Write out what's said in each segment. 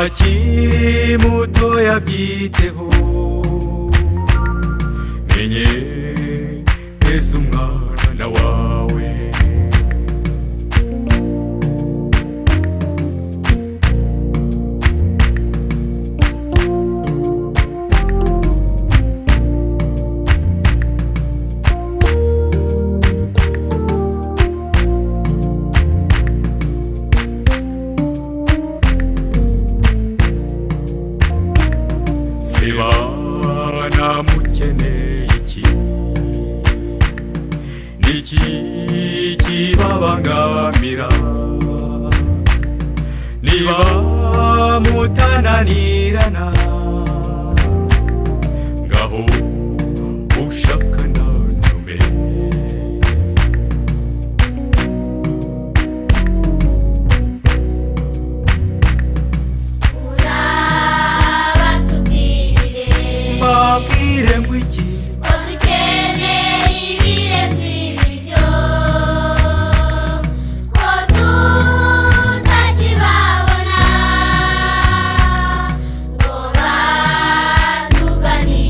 akiri muto yabyiteho menye ese umwana wawe namukeneye iki niki kibabangamira niba mutananirana ngaho ushaka nantume babwire ngo iki ko dukeneye ibirenze ibiryo ko tutakibabona ngo batuganire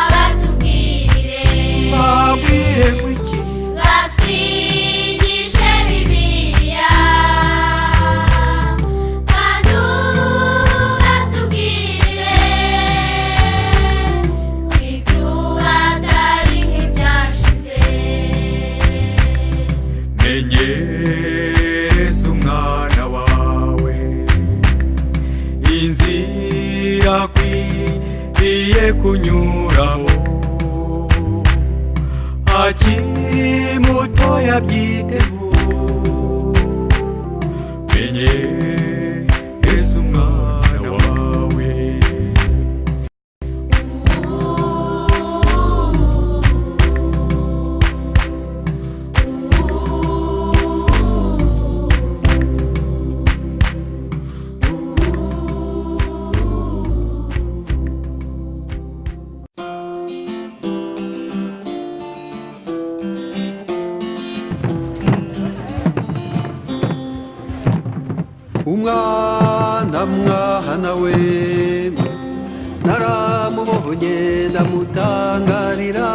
urabatubwire babwire ngo iki batwigishe Bibiliya kandi ubatubwire iby'ubatari nk'ibyashize menyereza umwana wawe inzira akwiriye kunyuramo akiri muto yabyiteho menyereza umwana wawe mwana we naramubonye ndamutangarira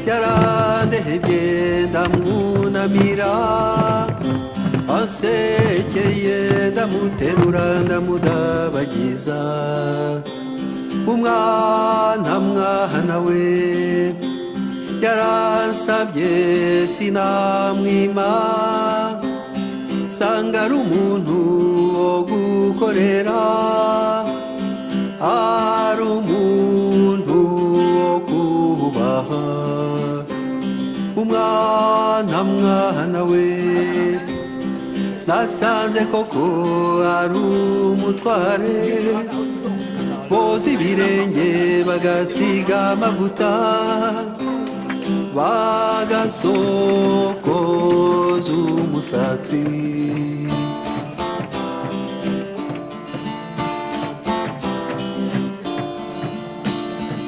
yarandehebye ndamwunamira ansekeye ndamuterura ndamudabagiza mwana we yaransabye sinamwima sanga ari umuntu wo gukorera ari umuntu wo kubaha mwana we nasanze koko ari umutware boza ibirenge bagasiga amavuta bagasokoza umusatsi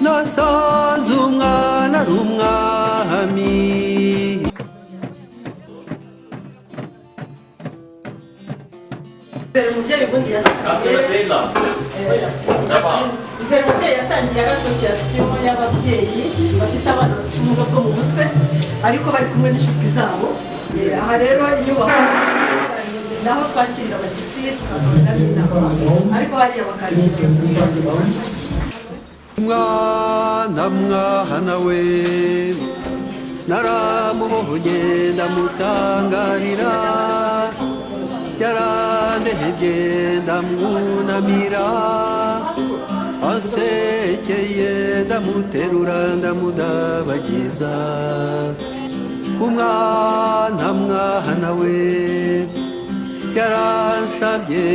nasanze umwana ari umwami Umubyeyi yatangiye asosiyasiyo y'ababyeyi bafite abana bafite ubumuga bwo mu mutwe ariko bari kumwe n'inshuti zabo. Aha rero inyubako naho twakirira abashyitsi tukabasoza n'inama ariko hariya bakakira mwana we naramubonye ndamutangarira yarandehebye ndamwunamira ansekeye ndamuterura ndamudabagiza mwana we yaransabye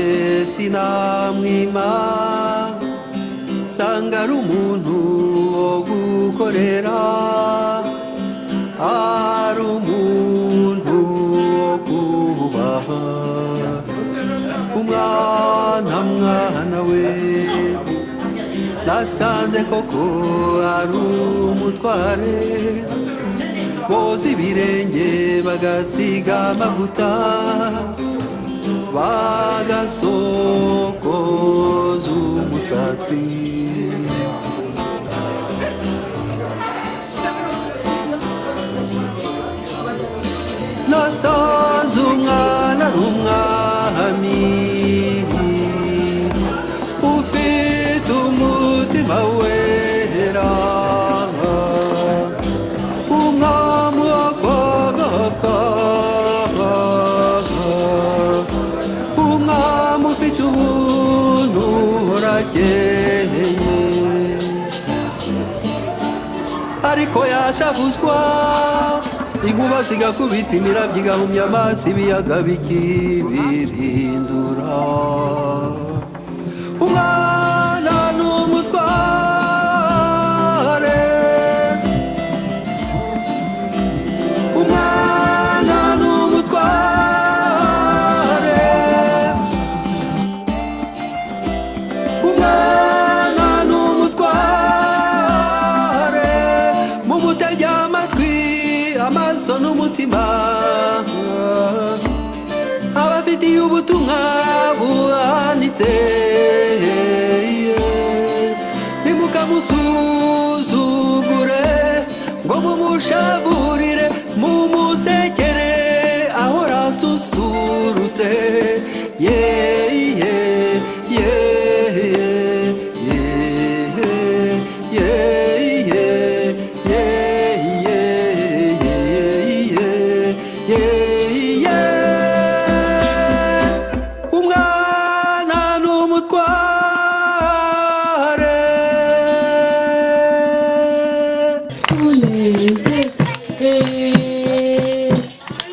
sinamwima sanga ari umuntu wo gukorera ari umuntu wo kubaha mwana we basanze koko ari umutware boza ibirenge bagasiga amavuta bagasokoza umusatsi nasanze umwana ari umwami ufite umutima wera umwami w'akagaga umwami ufite ubuntu urakeye ariko yashavuzwa inkuba zigakubita imirabyo igahumya amazi ibiyaga bikibirindura umwana n'umutware umwana n'umutware umwana n'umutware mumutege amatwi amaso n'umutima abafitiye ubutumwa buhanitse nimukamusuzugure ngo mumushaburire mumusekere ahora asusurutse umwana n'umutware tuneze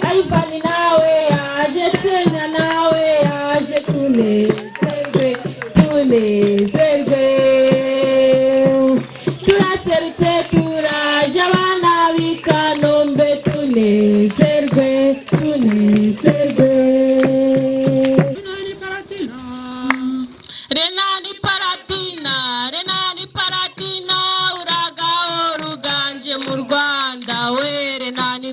ayivani nawe yaje tena nawe yaje tunezerwe tunezerwe turaserutse turaje abana b'i Kanombe tunezerwe tunezerwe Renani Paratina, Renani Paratina, uragaho ruganje mu Rwanda we Renani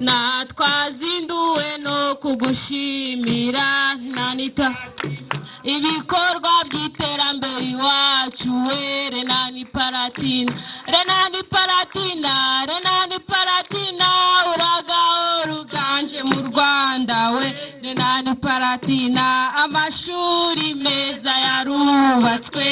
na twazinduwe no kugushimira nanita ibikorwa by'iterambere iwacu we Renani Paratina, Renani Paratina, Renani Paratina, uragaho ruganje mu Rwanda we Renani Paratina, amashuri meza yarubatswe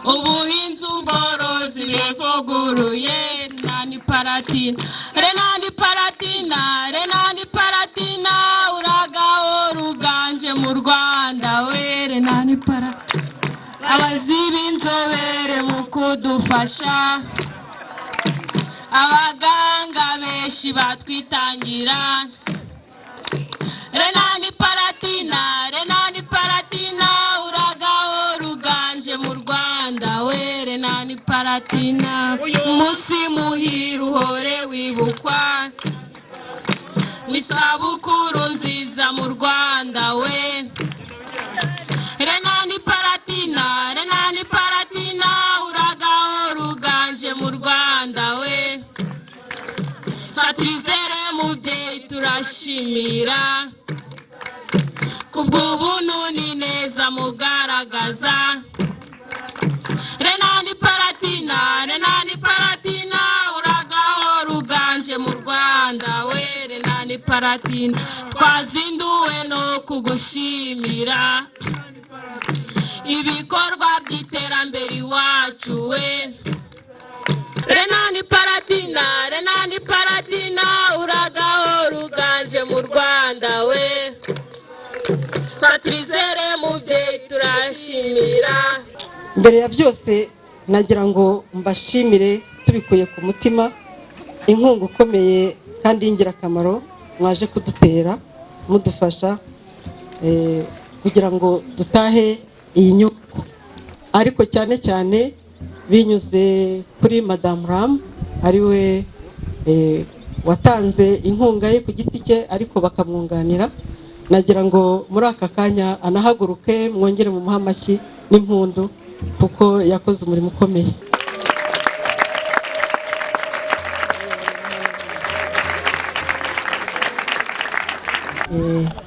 ubuhinzi ubworozi bivuguruye Renani Paratina, Renani Paratina, Renani Paratina, uragaho ruganje mu Rwanda we Renani Paratina, abaziba inzobere mu kudufasha abaganga benshi batwitangira Renani Paratina, Renani Paratina, uragaho ruganje mu Rwanda we Renani Paratina, umunsi muhira uhore wibukwa n'isabukuru nziza mu Rwanda we Renani Paratina, Renani Paratina, uragaho ruganje mu Rwanda we Satrizere mubyeyi turashimira kubw'ubuntu n'ineza mugaragaza Renani Paratina, Renani Paratina, uragaho ruganje mu Rwanda we Renani Paratina, twazinduwe no kugushimira ibikorwa by'iterambere iwacu we Renani Paratina, Renani Paratina, uragaho ruganje mu Rwanda we Satrizere mubyeyi turashimira. mbere ya byose nagira ngo mbashimire tubikuye ku mutima inkunga ukomeye kandi y'ingirakamaro mwaje kudutera mudufasha kugira ngo dutahe iyi nyubako, ariko cyane cyane binyuze kuri Madame Ram ariwe watanze inkunga ye ku giti cye ariko bakamwunganira. Nagira ngo muri aka kanya anahaguruke mwongere mu muhamashyi n'impundu kuko yakoze umurimo ukomeye.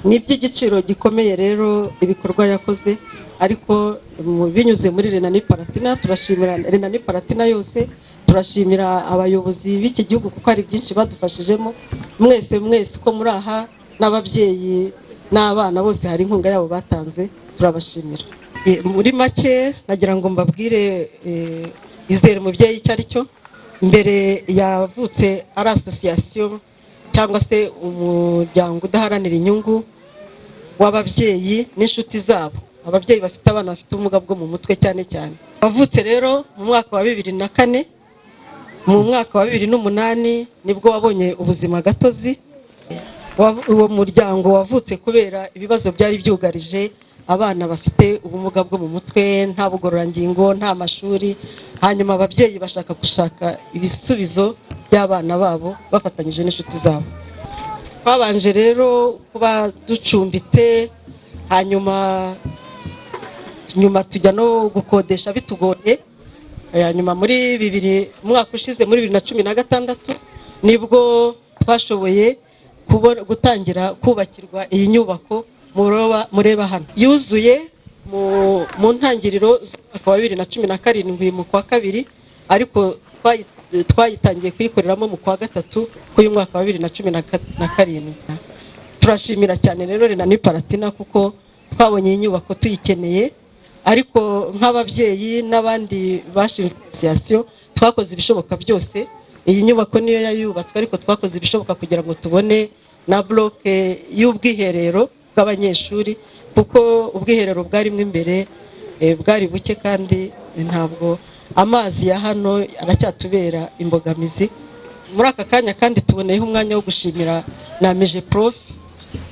Ni iby'igiciro gikomeye rero ibikorwa yakoze, ariko binyuze muri Renani Palatina. Turashimira Renani Palatina yose, turashimira abayobozi b'iki gihugu kuko hari byinshi badufashijemo. Mwese uko muri aha n'ababyeyi n'abana bose hari inkunga yabo batanze, turabashimira. Muri make nagira ngo mbabwire Izere Umubyeyi icyo ari cyo. Mbere yavutse ari association cyangwa se umuryango udaharanira inyungu w'ababyeyi n'inshuti zabo, ababyeyi bafite abana bafite ubumuga bwo mu mutwe cyane cyane. Wavutse rero mu mwaka wa 2004, mu mwaka wa 2008 nibwo wabonye ubuzima gatozi. Uwo muryango wavutse kubera ibibazo byari byugarije abana bafite ubumuga bwo mu mutwe, nta bugororangingo, nta mashuri. Hanyuma ababyeyi bashaka gushaka ibisubizo by'abana babo bafatanyije n'inshuti zabo. Twabanje rero kuba ducumbitse, hanyuma tujya no gukodesha bitugoye. Hanyuma muri umwaka ushize muri 2016 nibwo twashoboye gutangira kubakirwa iyi nyubako mureba hano. Yuzuye mu ntangiriro z'umwaka wa 2017 mu kwa kabiri, ariko twayitangiye kuyikoreramo mu kwa gatatu k'uyu mwaka wa 2017. Turashimira cyane rero Renani Palatina kuko twabonye iyi nyubako tuyikeneye, ariko nk'ababyeyi n'abandi bashinze association twakoze ibishoboka byose. Iyi nyubako niyo yayubatswe, ariko twakoze ibishoboka kugira ngo tubone na bloke y'ubwiherero bw'abanyeshuri, kuko ubwiherero bwarimo imbere bwari buke, kandi ntabwo amazi ya hano aracyatubera imbogamizi. Muri aka kanya kandi tuboneyeho umwanya wo gushimira na Migeprof.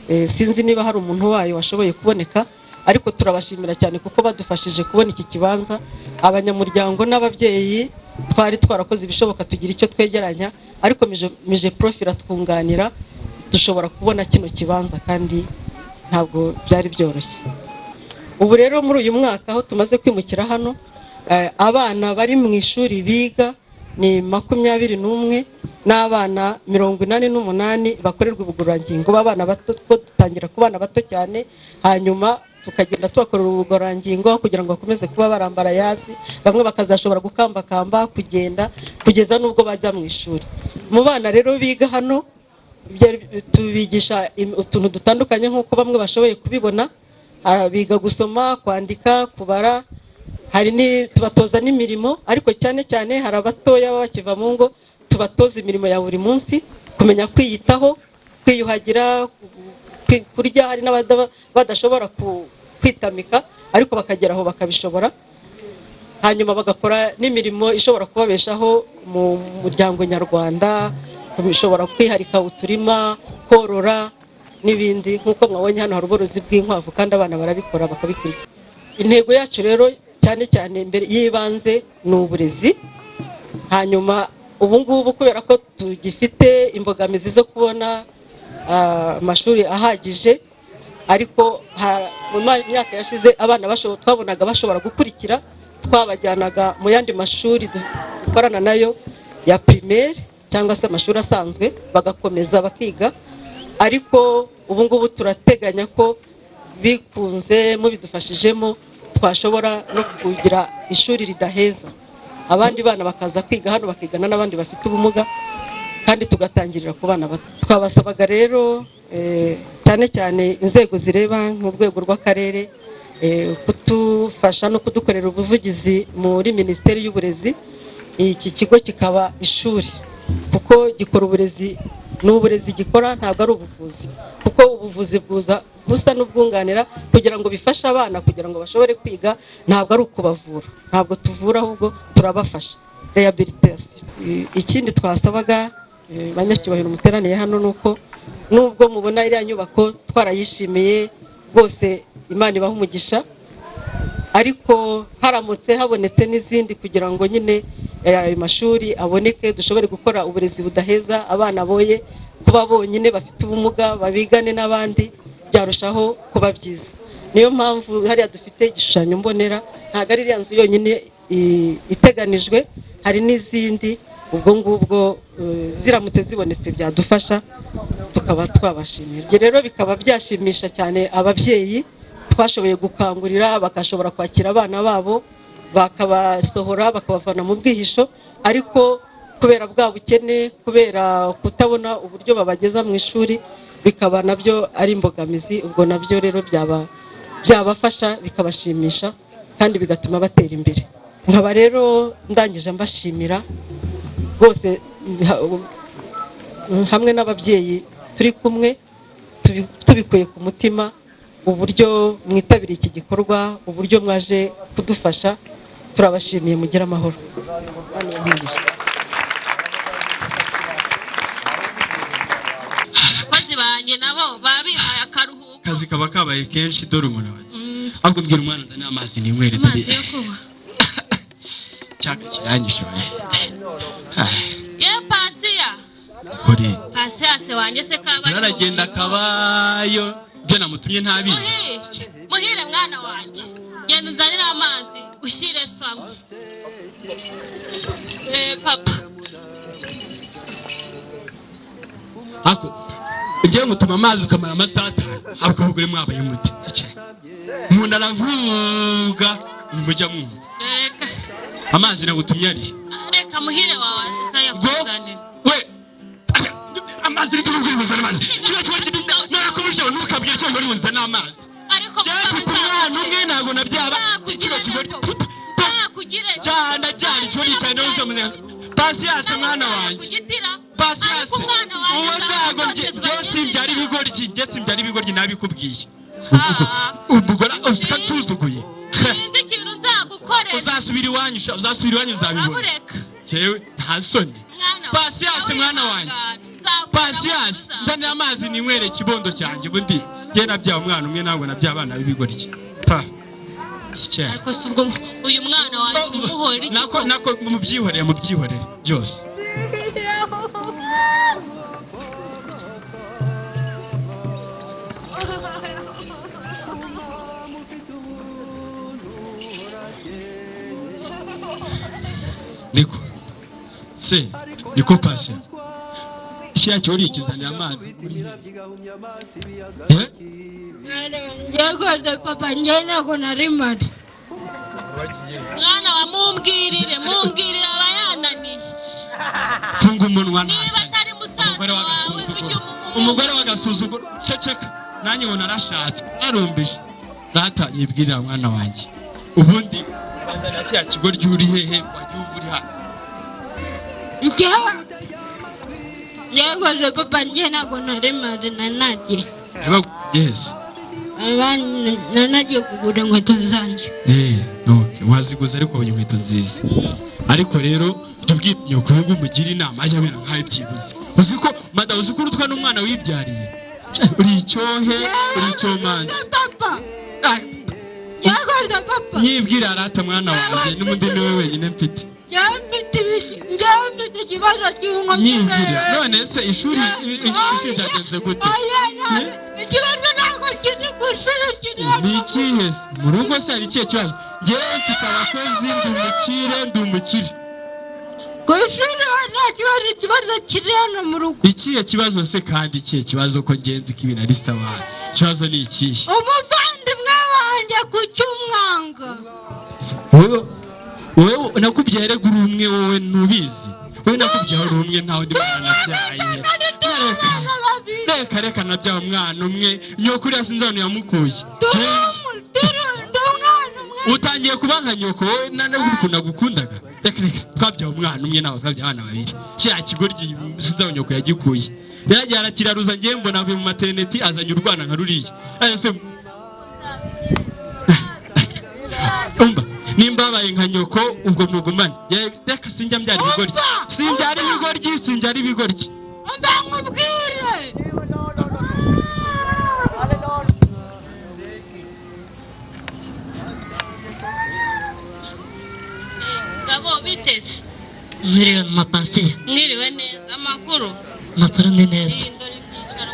Sinzi niba hari umuntu wayo washoboye kuboneka, ariko turabashimira cyane kuko badufashije kubona iki kibanza. Abanyamuryango n'ababyeyi twari twarakoze ibishoboka tugira icyo twegeranya, ariko Migeprof iratwunganira dushobora kubona kino kibanza, kandi ntabwo byari byoroshye. Ubu rero muri uyu mwaka aho tumaze kwimukira hano, abana bari mu ishuri biga ni 21 n'abana 88 bakorerwa ubugororangingo b'abana bato. Dutangira ku bana bato cyane, hanyuma tukagenda tubakorera ubugororangingo kugira ngo bakomeze kuba barambara yasi, bamwe bakazashobora gukambakamba kugenda kugeza n'ubwo bajya mu ishuri. Mu bana rero biga hano tubigisha utuntu dutandukanye nk'uko bamwe bashoboye kubibona. Biga gusoma, kwandika, kubara, tubatoza n'imirimo, ariko cyane cyane hari abatoya bakiva mu ngo tubatoza imirimo ya buri munsi, kumenya kwiyitaho, kwiyuhagira, kurya. Hari n'abadashobora kwitamika ariko bakageraho bakabishobora, hanyuma bagakora n'imirimo ishobora kubabeshaho mu muryango nyarwanda, bishobora kwiharika uturima, korora n'ibindi. Nk'uko mwabonye hano hari ubworozi bw'inkwavu, kandi abana barabikora bakabikurikira. Intego yacu rero cyane cyane mbere y'ibanze ni uburezi. Hanyuma ubu ngubu kubera ko tugifite imbogamizi zo kubona amashuri ahagije, ariko mu myaka yashize abana twabonaga bashobora gukurikira, twabajyanaga mu yandi mashuri dukorana nayo ya primaire cyangwa se amashuri asanzwe, bagakomeza bakiga. Ariko ubu ngubu turateganya ko bikunze mubidufashijemo twashobora no kugira ishuri ridaheza, abandi bana bakaza kwiga hano bakigana n'abandi bafite ubumuga, kandi tugatangirira ku bana bato. Twabasabaga rero cyane cyane inzego zireba nk'urwego rw'akarere kutufasha no kudukorera ubuvugizi muri Minisiteri y'Uburezi. Iki kigo kikaba ishuri kuko gikora uburezi, n'uburezi gikora ntabwo ari ubuvuzi, kuko ubuvuzi busa n'ubwunganira kugira ngo bifashe abana kugira ngo bashobore kwiga, ntabwo ari ukubavura. Ntabwo tuvura, ahubwo turabafasha, rehabilitation. Ikindi twasabaga banyacyubahiro muteraniye hano nuko nubwo mubona iriya nyubako twarayishimiye rwose, Imana ibaha umugisha, ariko haramutse habonetse n'izindi kugira ngo nyine ayo mashuri aboneke, dushobore gukora uburezi budaheza, abana boye kuba bonyine bafite ubumuga babigane n'abandi, byarushaho kuba byiza. niyo mpamvu hariya dufite igishushanyo mbonera, ntabwo ari iriya nzu yonyine iteganijwe, hari n'izindi. Ubwo ngubwo ziramutse zibonetse byadufasha tukaba twabashimira. Ibyo rero bikaba byashimisha cyane ababyeyi twashoboye gukangurira, bakashobora kwakira abana babo, bakabasohora bakabavana mu bwihisho, ariko kubera bwa bukene, kubera kutabona uburyo babageza mu ishuri, bikaba nabyo ari imbogamizi. Ubwo nabyo rero byabafasha bikabashimisha kandi bigatuma batera imbere. Nkaba rero ndangije mbashimira bose hamwe n'ababyeyi turi kumwe, tubikuye ku mutima, uburyo mwitabiriye iki gikorwa, uburyo mwaje kudufasha, turabashimiye. Mugire amahoro. Abakozi banjye nabo babihaye akaruhuko, akazi kaba kabaye kenshi. Dore umuntu we ahubwo mbwira umwana azane amazi ninywere amazi yo kunywa. cyaka kiranyishe we. Ye Pasiya, kore Pasiya se wanjye se kabaye naragenda kabayo byo namutumye ntabizi. Muhire mwana wanjye, genda uzanire amazi ushyire sawa. Papa ako ugiye mutuma amazi ukamara amasaha 5 ariko ubugure mwabaye muti umuntu aravuga mujya mwumva. Amazi nagutumye ari reka muhire wawe sayakuzane we amazi ni tubugure muzana amazi kiba narakumushe nukabwira cyo muri muzana amazi ariko mwana umwe ntago nabyaba kiba kigori kugire cyane cyane cyo cyane uzo mwana Pasiya mwana wanjye Pasiya uwo ntago simbyari ibigoryi nabikubwiye. Ubugora usukatsuzuguye nzi ikintu nzagukorera. uzasubira iwanyu uzabibona. Cyewe nta soni. Pasiya mwana wanjye, Pasiya nzanira amazi ninywere kibondo cyanjye. Bundi nge nabyaye umwana umwe ntabwo nabyaye abana b'ibigoryi. Ariko subwo uyu mwana wanjye umuhora iki? Nako mubyihorere byose. Niko Pasiya Shia chori ikizanira amazi. Yagoze papa njena kona rimari. Mwana wa mumbwirire abayananiye. Funga umunwa nase. Niba atari musaza wawe umugore wagasuzuguro ceceka nanjye ngo narashatse narumbije rata nyibwirira mwana wanjye ubundi bazana cya kigo ryuri hehe wagiye uri hano. Yagoze papa njena kona rimari nanaje. Yes. Nanaje kugura inkweto zanjye. Waziguza ariko uyu inkweto nziza. Ariko rero tubwite nyoko ngo mugira inama ajya nkaho byibuze. Uziko mada uziko urutwa n'umwana wibyariye. Uri icyohe uri cyomanzi. Papa. Yagoze papa. Nyibwira rata mwana wanjye n'umundi niwe wenyine mfite. Njamfite ikibazo cy'inkomyi. Nyibwira none se ishuri ryagenze gute? Ikibazo ntabwo kiri ku ishuri kiri hano. Ni ikihe se? Mu rugo se hari ikihe kibazo? Ngewe mfite abakozi ndi umukire. Ku ishuri nta kibazo, ikibazo kiri hano mu rugo. Ikihe kibazo se kandi ikihe kibazo ko ngenzi ko ibintu ari sawa? Ikibazo ni ikihe? Umuvandimwe wanjye ku cy'umwanga. Wowe nakubyaye rego uri umwe wowe ntubizi. Wowe nakubyaye uri umwe ntawe ndi mwana byaye. Reka nabyaye umwana umwe nyoko uriya sinzano yamukuye. Utangiye kuba nka nyoko wowe nane gukundaga. Reka twabyaye umwana umwe nawe twabyaye abana babiri. Kiriya kigoryi sinzano nyoko yagikuye. Yagiye arakiraruza ngiye mbona avuye mu maternity azanye urwana nka ruriya. Ese umba nimbabaye nka nyoko ubwo mugumane. Reka sinjya mbyara ibigoryi. Sinjyara ibigoryi. Ndamubwire. Gabo bitese. Mwiriwe mapasi. Mwiriwe neza amakuru. Makuru ni neza.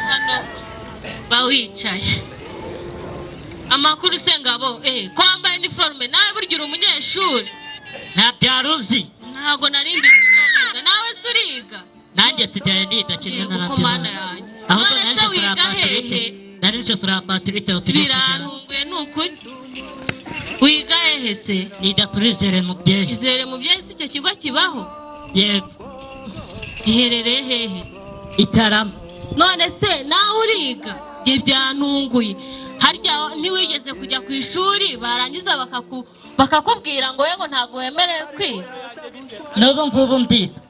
Hano bawicaye. amakuru se ngabo ko wambaye iniforume nawe burya uri umunyeshuri nta byaruzi ntabwo nari mbizi ko nawe se uriga nanjye sigaye ndiga kimwe na ku mana yanjye ahubwo none se wiga hehe nari nicyo turapatirite birantunguye ni ukuri wiga hehe se niga kuri Izere Mubyeyi. Izere Mubyeyi si icyo kigo kibaho yego giherereye hehe Itarama. none se nawe uriga bye byantunguye harya ntiwigeze kujya ku ishuri barangiza bakakubwira ngo yego ntabwo wemerewe kwiga nazo mvuvu mbita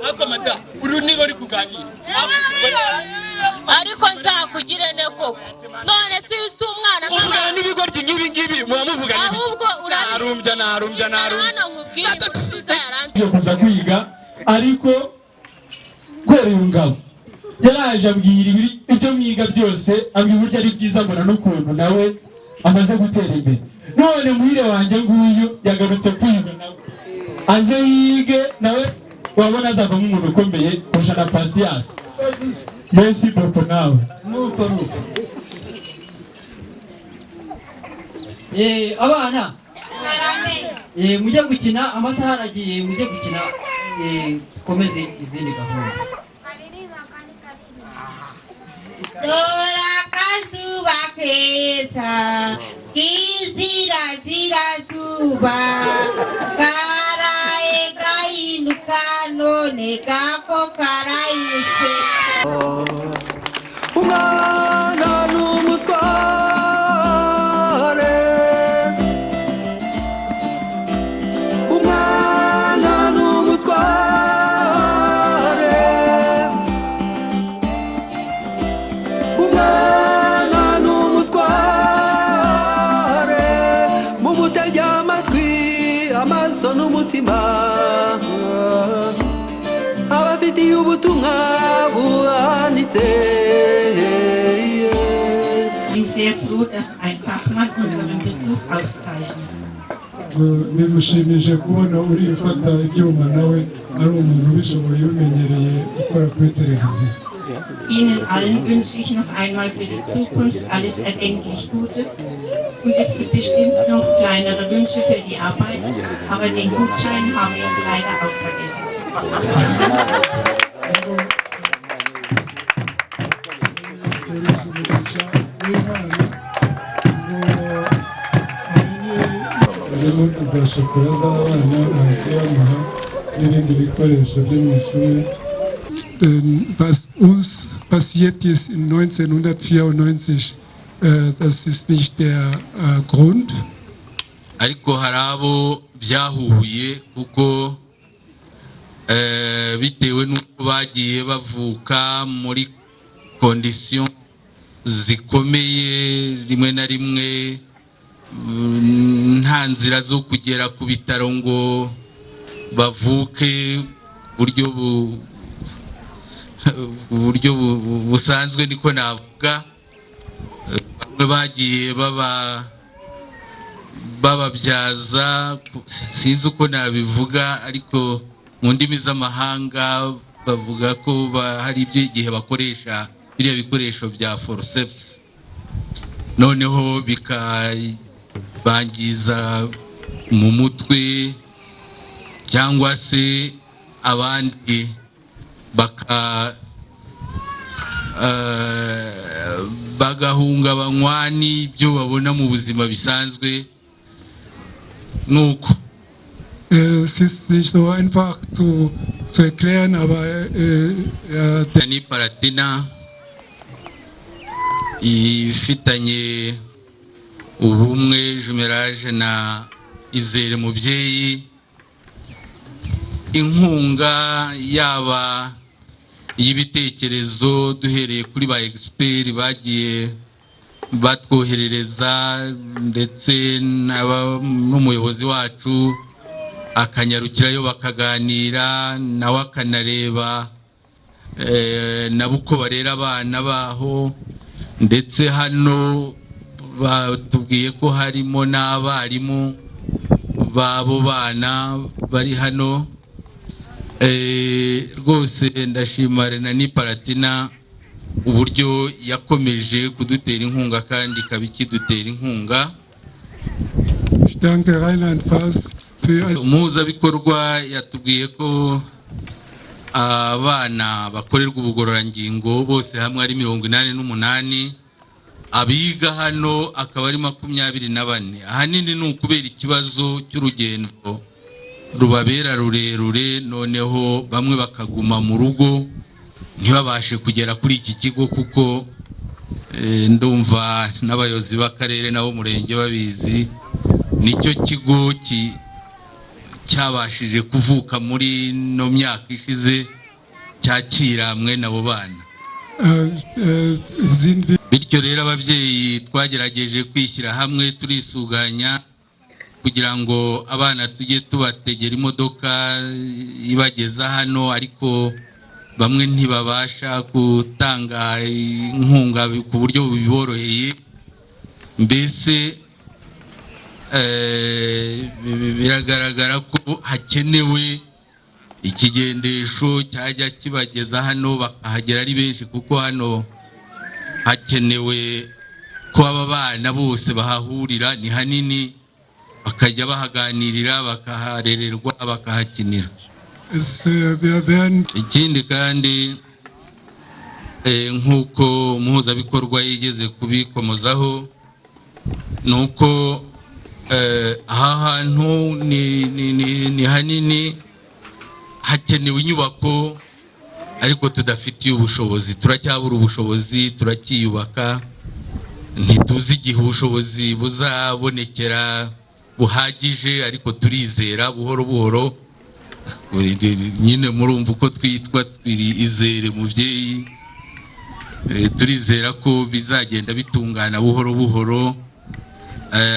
ariko mada uru niba ari kuganira ariko nzakugire ne koko none se usi umwana uvugana n'ibigoryi nk'ibi muba ahubwo narumbya hano nkubwire gusiza yaranze kuza kwiga ariko korera ingabo yaraje abwira ibyo mwiga byose abwira uburyo ari byiza mbona n'ukuntu nawe amaze gutera imbere none muhire wanjye nguyu yagarutse kwiga nawe aze yige nawe wabona azavamo umuntu ukomeye kurusha na Pasiyanse. Merci beaucoup nawe nuko abana mujye gukina amasaha aragiye mujye gukina komeze izindi gahunda Dora kazuba keza kizira zuba karaye gahinduka none gako karayise umwana n'umutware umwana n'umutware umwana n'umutware mumutege amatwi amaso n'umutima abafitiye ubutumwa buhanitse. Ich bin sehr froh, dass ein Fachmann unseren Besuch aufzeichnet. Bimushimije kubona uri ufata ibyuma nawe ari umuntu ubishoboye umenyereye gukora kuri televiziyo. Ihnen allen wünsche ich noch einmal für die Zukunft alles erdenklich Gute. Und es gibt bestimmt noch kleinere Wünsche für die Arbeit, aber den Gutschein haben wir leider auch vergessen. Was uns passiert ist in 1994, das ist nicht der Grund. Ariko harabo byahuye kuko bitewe n'uko bagiye bavuka muri condition zikomeye rimwe na rimwe nta nzira zo kugera ku bitaro ngo bavuke buryo busanzwe niko navuga bamwe bagiye bababyaza sinzi uko nabivuga ariko mu ndimi z'amahanga bavuga ko hari ibyo igihe bakoresha biriya bikoresho bya forceps noneho bikabangiza mu mutwe cyangwa se abandi bagahungabanywa n'ibyo babona mu buzima bisanzwe nuko Es ist nicht so einfach zu erklären, aber ni Palatina ifitanye ubumwe jumelage na Izere Mubyeyi, inkunga yaba y'ibitekerezo duhereye kuri ba expert bagiye batwoherereza ndetse n'umuyobozi wacu akanyarukirayo bakaganira nawe akanareba nabo uko barera abana baho, ndetse hano batubwiye ko harimo n'abarimu babo bana bari hano. Rwose ndashima Renani Palatina uburyo yakomeje kudutera inkunga kandi ikaba ikidutera inkunga. Umuhuzabikorwa yatubwiye ko abana bakorerwa ubugororangingo bose hamwe ari 88, abiga hano akaba ari 24. Ahanini ni ukubera ikibazo cy'urugendo rubabera rurerure, noneho bamwe bakaguma mu rugo ntibabashe kugera kuri iki kigo, kuko ndumva n'abayobozi b'akarere nabo murenge babizi, nicyo kigo cyabashije kuvuka muri no myaka ishize cyakira mwe nabo bana. Bityo rero ababyeyi twagerageje kwishyira hamwe turisuganya kugira ngo abana tujye tubategera imodoka ibageza hano, ariko bamwe ntibabasha gutanga inkunga ku buryo biboroheye. Mbese biragaragara ko hakenewe ikigendesho cyajya kibageza hano bakahagera ari benshi, kuko hano hakenewe ko aba bana bose bahahurira, ni hanini, bakajya bahaganirira, bakaharererwa, bakahakinira. Ikindi kandi nk'uko umuhuzabikorwa yigeze kubikomozaho, ni uko aha hantu ni hanini, hakenewe inyubako ariko tudafitiye ubushobozi, turacyabura ubushobozi, turacyiyubaka, ntituzi igihe ubushobozi buzabonekera buhagije, ariko turizera buhoro buhoro. Nyine murumva uko twitwa izere mubyeyi, turizera ko bizagenda bitungana buhoro buhoro.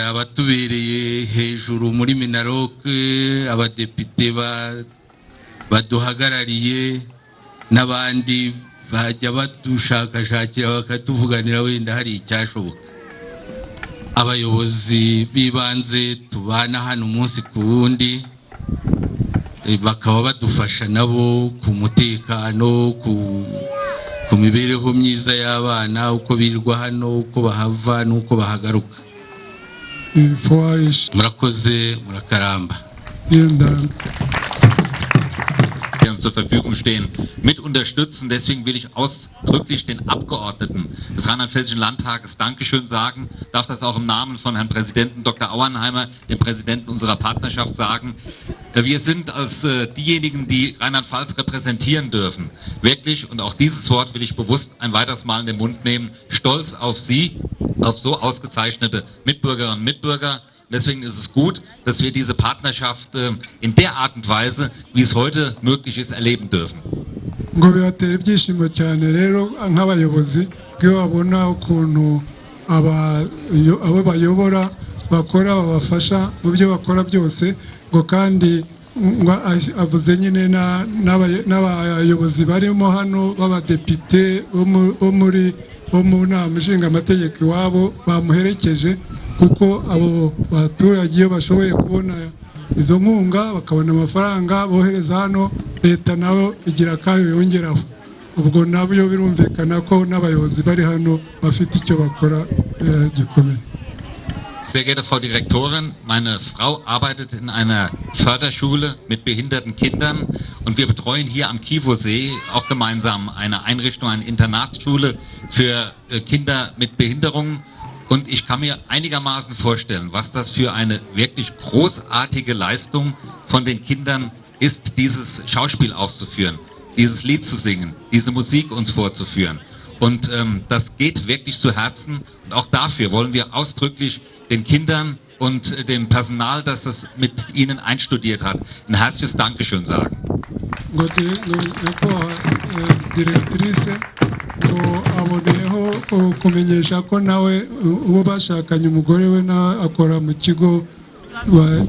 Abatubereye hejuru muri Minaroke, abadepite baduhagarariye n'abandi bajya badushakashakira bakatuvuganira wenda hari icyashoboka. Abayobozi b'ibanze tubana hano umunsi ku wundi bakaba badufasha nabo ku mutekano, ku mibereho myiza y'abana, uko birirwa hano, uko bahava n'uko bahagaruka. Murakoze, murakaramba. Zur Verfügung stehen, mit unterstützen. Deswegen will ich ausdrücklich den Abgeordneten des Rheinland-Pfälzischen Landtages Dankeschön sagen, darf das auch im Namen von Herrn Präsidenten Dr. Auernheimer, dem Präsidenten unserer Partnerschaft, sagen. Wir sind als diejenigen, die Rheinland-Pfalz repräsentieren dürfen, wirklich, und auch dieses Wort will ich bewusst ein weiteres Mal in den Mund nehmen, stolz auf Sie, auf so ausgezeichnete Mitbürgerinnen und Mitbürger. Deswegen ist es gut, dass wir diese Partnerschaft in der Art und Weise, wie es heute möglich ist, erleben dürfen. Ngo bibatera ibyishimo cyane rero nk'abayobozi bwo babona ukuntu abo bayobora bakora, babafasha mu byo bakora byose, ngo kandi avuze nyine n'abayobozi barimo hano b'abadepite bo mu nama ishinga amategeko iwabo bamuherekeje, kuko abo baturage iyo bashoboye kubona izo nkunga bakabona amafaranga bohereza hano, leta nayo igira akayo yongeraho. Ubwo nabyo birumvikana ko n'abayobozi bari hano bafite icyo bakora gikomeye. Sehr geehrte Frau Direktorin, meine Frau arbeitet in einer Förderschule mit behinderten Kindern und wir betreuen hier am Kiefersee auch gemeinsam eine Einrichtung, eine Internatsschule für Kinder mit Behinderungen. Und ich kann mir einigermaßen vorstellen, was das für eine wirklich großartige Leistung von den Kindern ist, dieses Schauspiel aufzuführen, dieses Lied zu singen, diese Musik uns vorzuführen. Und das geht wirklich zu Herzen. Und auch dafür wollen wir ausdrücklich den Kindern und dem Personal, das das mit ihnen einstudiert hat, ein herzliches Dankeschön sagen. Aboneyeho kumenyesha ko nawe uwo bashakanye umugore we akora mu kigo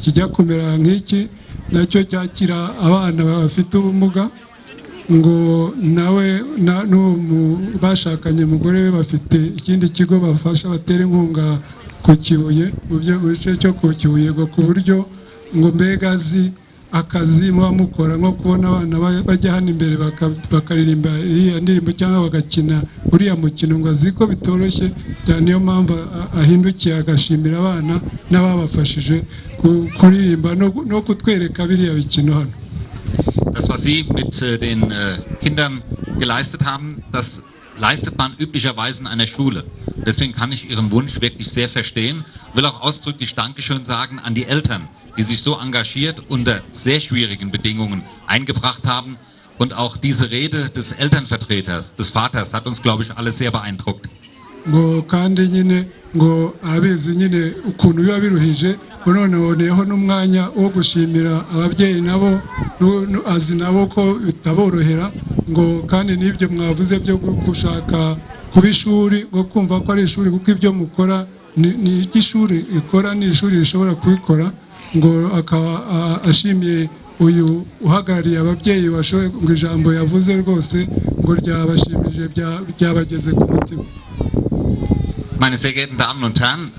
kijya kumera nk'iki, nacyo cyakira abana bafite ubumuga, ngo nawe bashakanye umugore we bafite ikindi kigo bafasha batera inkunga ku Kibuye, mu bice cyo ku Kibuye, ku buryo ngo mbega azi akazi muba mukora nko kubona abana bajya hano imbere bakaririmba iriya ndirimbo cyangwa bagakina uriya mukino ngo azi ko bitoroshye cyane, niyo mpamvu ahindukiye agashimira abana n'ababafashije kuririmba no kutwereka biriya bikino hano. Das, was Sie mit den Kindern geleistet haben, das leistet man üblicherweise in einer Schule. Deswegen kann ich Ihren Wunsch wirklich sehr verstehen. Ich will auch ausdrücklich Dankeschön sagen an die Eltern, die sich so engagiert unter sehr schwierigen Bedingungen eingebracht haben. Und auch diese Rede des Elternvertreters, des Vaters, hat uns, glaube ich, alle sehr beeindruckt. Ngo kandi nyine ngo abizi nyine ukuntu biba biruhije, noneho n'umwanya wo gushimira ababyeyi nabo azi nabo ko bitaborohera, ngo kandi n'ibyo mwavuze byo gushaka kuba ishuri, ngo kumva ko ari ishuri kuko ibyo mukora ni ishuri ikora, ni ishuri rishobora kubikora, ngo akaba ashimiye uyu uhagarariye ababyeyi washoboye ngo ijambo yavuze rwose ngo ryabashimije byabageze ku mutima. Meine sehr geehrten Damen und Herren,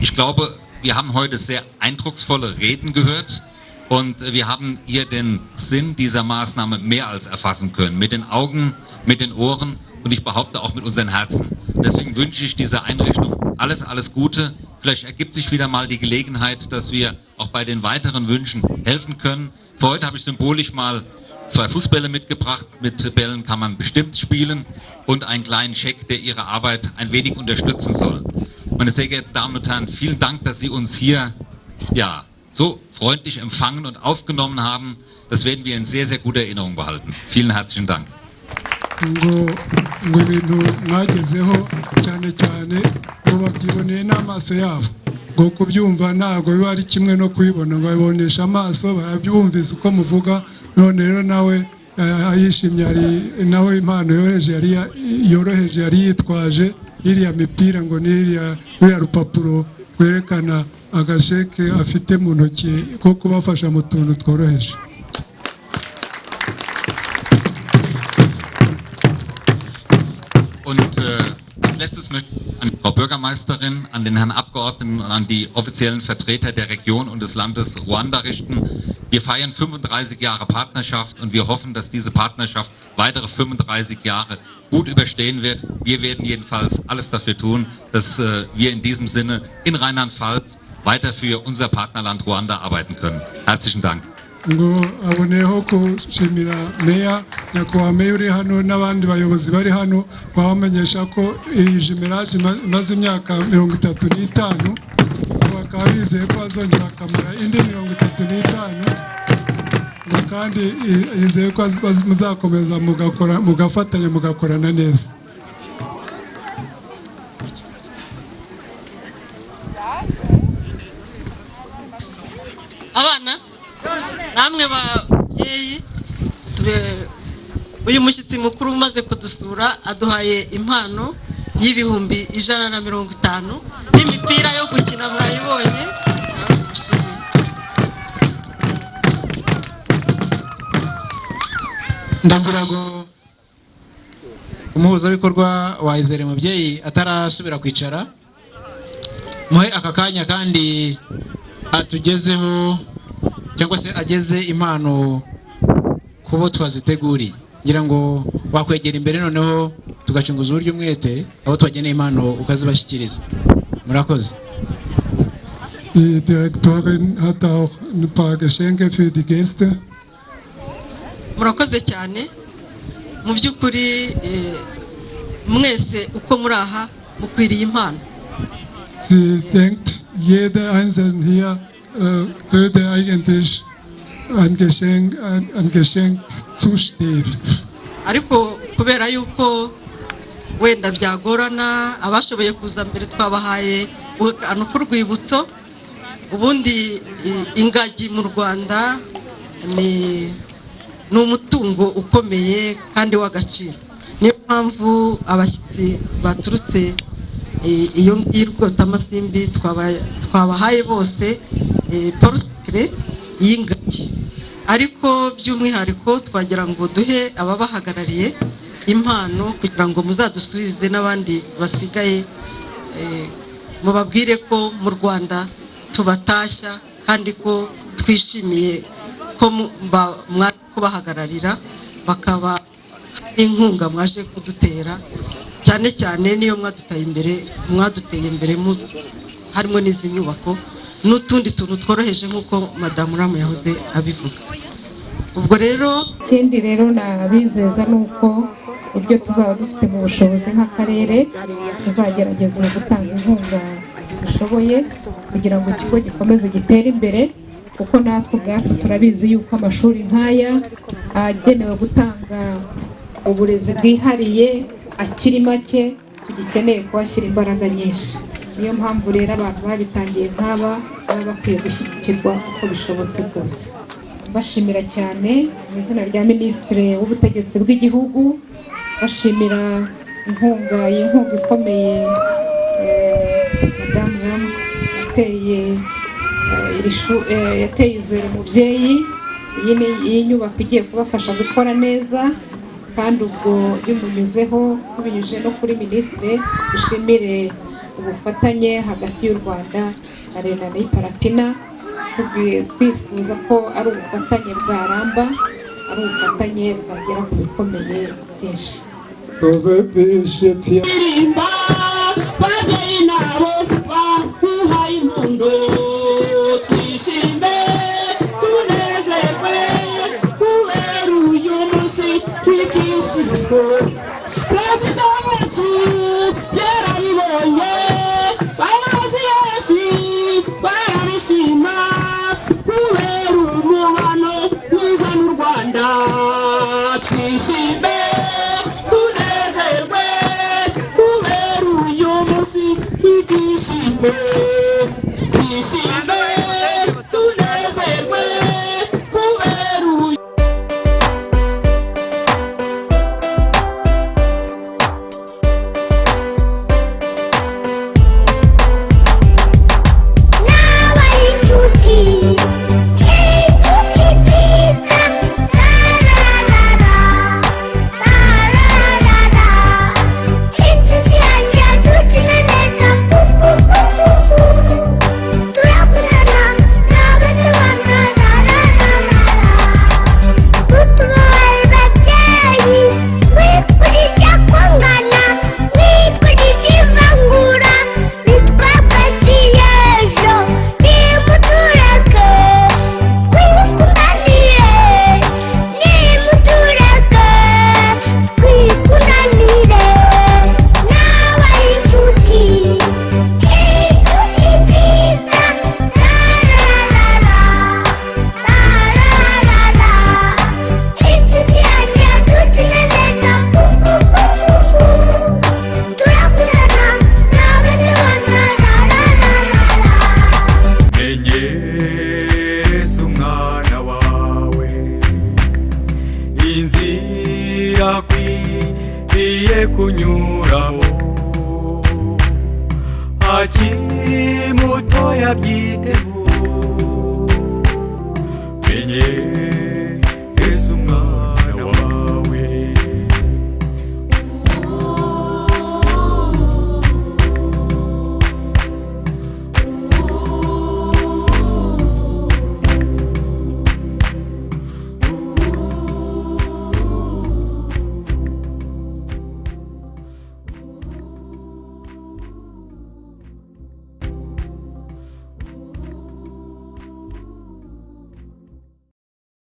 ich glaube, wir haben heute sehr eindrucksvolle Reden gehört und wir haben hier den Sinn dieser Maßnahme mehr als erfassen können. Mit den Augen, mit den Ohren und ich behaupte auch mit unseren Herzen. Deswegen wünsche ich dieser Einrichtung alles Gute. Vielleicht ergibt sich wieder mal die Gelegenheit, dass wir auch bei den weiteren Wünschen helfen können. Für heute habe ich symbolisch mal 2 Fußbälle mitgebracht. Mit Bällen kann man bestimmt spielen und einen kleinen Scheck, der Ihre Arbeit ein wenig unterstützen soll. Meine sehr geehrten Damen und Herren, vielen Dank, dass Sie uns hier so freundlich empfangen und aufgenommen haben. Das werden wir in sehr, sehr guter Erinnerung behalten. Vielen herzlichen Dank. ngo ibintu mwagezeho cyane cyane ngo babyiboneye n'amaso yabo, ngo kubyumva ntabwo biba ari kimwe no kubibona, ngo babibonesha amaso, barabyumvise uko muvuga. None rero nawe ayishimye, nawe impano yoroheje yari yitwaje iriya mipira, ngo n'iriya rupapuro rwerekana agasheke afite mu ntoki ko kubafasha mu tuntu tworoheje. Und als letztes möchte ich an die Frau Bürgermeisterin, an den Herrn Abgeordneten und an die offiziellen Vertreter der Region und des Landes Ruanda richten. Wir feiern 35 Jahre Partnerschaft und wir hoffen, dass diese Partnerschaft weitere 35 Jahre gut überstehen wird. Wir werden jedenfalls alles dafür tun, dass wir in diesem Sinne in Rheinland-Pfalz weiter für unser Partnerland Ruanda arbeiten können. Herzlichen Dank. Ngo aboneho kushimira meya, nyakubahwa meya uri hano n'abandi bayobozi bari hano, babamenyesha ko iyi jimeraje imaze imyaka 35, bakaba bizeye ko bazongera bakamara indi 35, ngo kandi yizeye ko muzakomeza mugafatanya mugakorana neza. Abana namwe babyeyi, uyu mushyitsi mukuru umaze kudusura aduhaye impano y'ibihumbi 150 n'imipira yo gukina mwayibonye. Ndagira ngo umuhuzabikorwa wa Izere Mubyeyi atarasubira kwicara muhe aka kanya kandi atugezeho cyangwa se ageze impano kubo twaziteguriye. Ngira ngo wakwegera imbere noneho tugacunguza uburyo umwete abo twageneye impano ukazibashyikiriza. Murakoze. Die Direktorin hat auch ein paar Geschenke für die Gäste. Murakoze cyane, mu by'ukuri mwese uko muri aha mukwiriye impano. Sie denkt, jeder Einzelne hier würde eigentlich ein Geschenk zustehen. Ariko kubera yuko wenda byagorana, abashoboye kuza mbere twabahaye akantu k'urwibutso. Ubundi ingagi mu Rwanda ni umutungo ukomeye kandi w'agaciro. Niyo mpamvu abashyitsi baturutse iyo Rwotamasimbi twabahaye bose portrait y'ingagi, ariko by'umwihariko twagira ngo duhe ababahagarariye impano kugira ngo muzadusubize n'abandi basigaye, mubabwire ko mu Rwanda tubatashya kandi ko twishimiye ko ko mwaje kubahagararira bakaba inkunga mwaje kudutera cyane cyane niyo mwaduteye imbere harimo n'izi nyubako n'utundi tuntu tworoheje nk'uko madamu Ramu yahoze abivuga. Ubwo rero ikindi rero nabizeza nuko ibyo tuzaba dufite mu bushobozi nk'akarere tuzagerageza gutanga inkunga dushoboye kugira ngo ikigo gikomeze gitere imbere, kuko natwe ubwacu turabizi yuko amashuri nk'aya agenewe gutanga uburezi bwihariye akiri make tugikeneye kuhashyira imbaraga nyinshi. Niyo mpamvu rero abantu babitangiye nk'aba baba bakwiye gushyigikirwa uko bishobotse rwose. Bashimira cyane mu izina rya Minisitiri w'Ubutegetsi bw'Igihugu, bashimira inkunga ikomeye Madamu Ramu yateye izere umubyeyi. Iyi nyubako igiye kubafasha gukora neza, kandi ubwo bimunyuzeho tubinyuje no kuri Minisitiri. Dushimire ubufatanye hagati y'u Rwanda na Renani-Palatina, twifuza ko ari ubufatanye bwaramba, ari ubufatanye bwagera ku bikomeye byinshi. Irimba bageyi nabo baduhaye impundu, twishime tunezerwe kubera uyu munsi w'ibyishimo. Perezida wacu yarabibonye, bayobozi benshi barabishima kubera umubano mwiza n'u Rwanda. Twishime tunezerwe kubera uyu munsi w'ibyishimo. Twishime